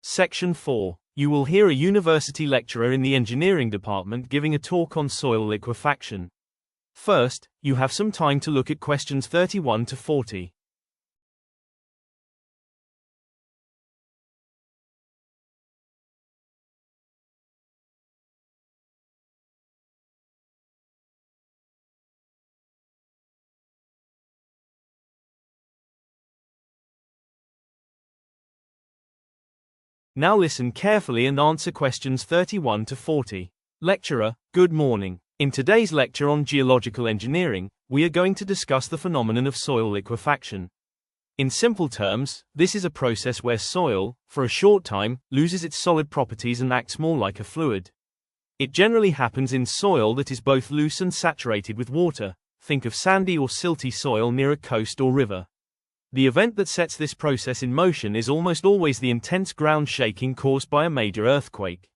Section 4. You will hear a university lecturer in the engineering department giving a talk on soil liquefaction. First, you have some time to look at questions 31 to 40. Now listen carefully and answer questions 31 to 40. Lecturer, good morning. In today's lecture on geological engineering, we are going to discuss the phenomenon of soil liquefaction. In simple terms, this is a process where soil, for a short time, loses its solid properties and acts more like a fluid. It generally happens in soil that is both loose and saturated with water. Think of sandy or silty soil near a coast or river. The event that sets this process in motion is almost always the intense ground shaking caused by a major earthquake.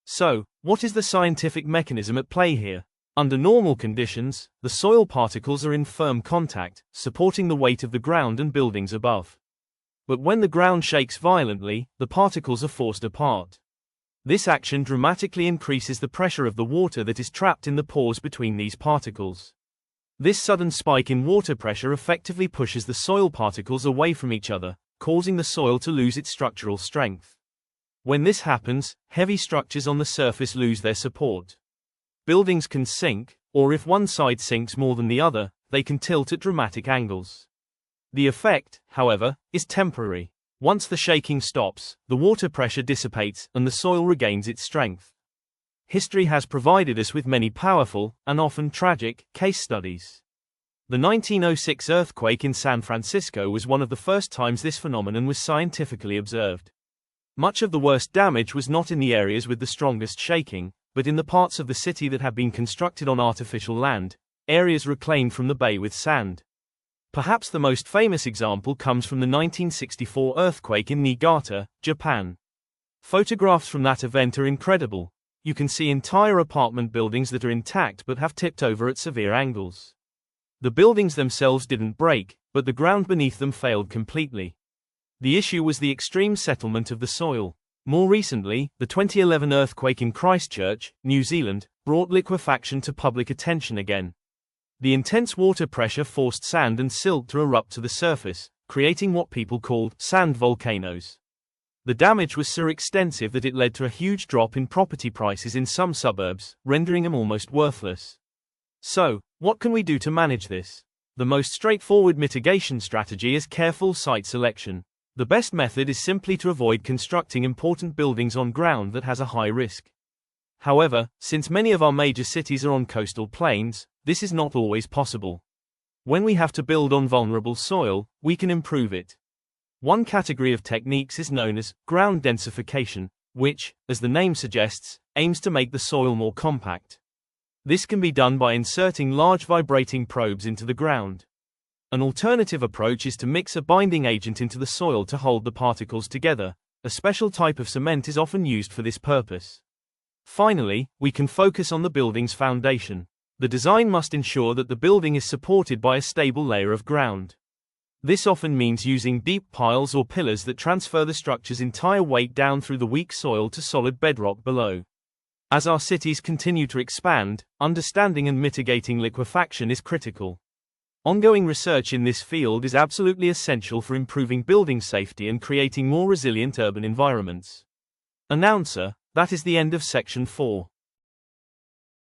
So, what is the scientific mechanism at play here? Under normal conditions, the soil particles are in firm contact, supporting the weight of the ground and buildings above. But when the ground shakes violently, the particles are forced apart. This action dramatically increases the pressure of the water that is trapped in the pores between these particles. This sudden spike in water pressure effectively pushes the soil particles away from each other, causing the soil to lose its structural strength. When this happens, heavy structures on the surface lose their support. Buildings can sink, or if one side sinks more than the other, they can tilt at dramatic angles. The effect, however, is temporary. Once the shaking stops, the water pressure dissipates and the soil regains its strength. History has provided us with many powerful, and often tragic, case studies. The 1906 earthquake in San Francisco was one of the first times this phenomenon was scientifically observed. Much of the worst damage was not in the areas with the strongest shaking, but in the parts of the city that had been constructed on artificial land, areas reclaimed from the bay with sand. Perhaps the most famous example comes from the 1964 earthquake in Niigata, Japan. Photographs from that event are incredible. You can see entire apartment buildings that are intact but have tipped over at severe angles. The buildings themselves didn't break, but the ground beneath them failed completely. The issue was the extreme settlement of the soil. More recently, the 2011 earthquake in Christchurch, New Zealand, brought liquefaction to public attention again. The intense water pressure forced sand and silt to erupt to the surface, creating what people called sand volcanoes. The damage was so extensive that it led to a huge drop in property prices in some suburbs, rendering them almost worthless. So, what can we do to manage this? The most straightforward mitigation strategy is careful site selection. The best method is simply to avoid constructing important buildings on ground that has a high risk. However, since many of our major cities are on coastal plains, this is not always possible. When we have to build on vulnerable soil, we can improve it. One category of techniques is known as ground densification, which, as the name suggests, aims to make the soil more compact. This can be done by inserting large vibrating probes into the ground. An alternative approach is to mix a binding agent into the soil to hold the particles together. A special type of cement is often used for this purpose. Finally, we can focus on the building's foundation. The design must ensure that the building is supported by a stable layer of ground. This often means using deep piles or pillars that transfer the structure's entire weight down through the weak soil to solid bedrock below. As our cities continue to expand, understanding and mitigating liquefaction is critical. Ongoing research in this field is absolutely essential for improving building safety and creating more resilient urban environments. Announcer, that is the end of Section 4.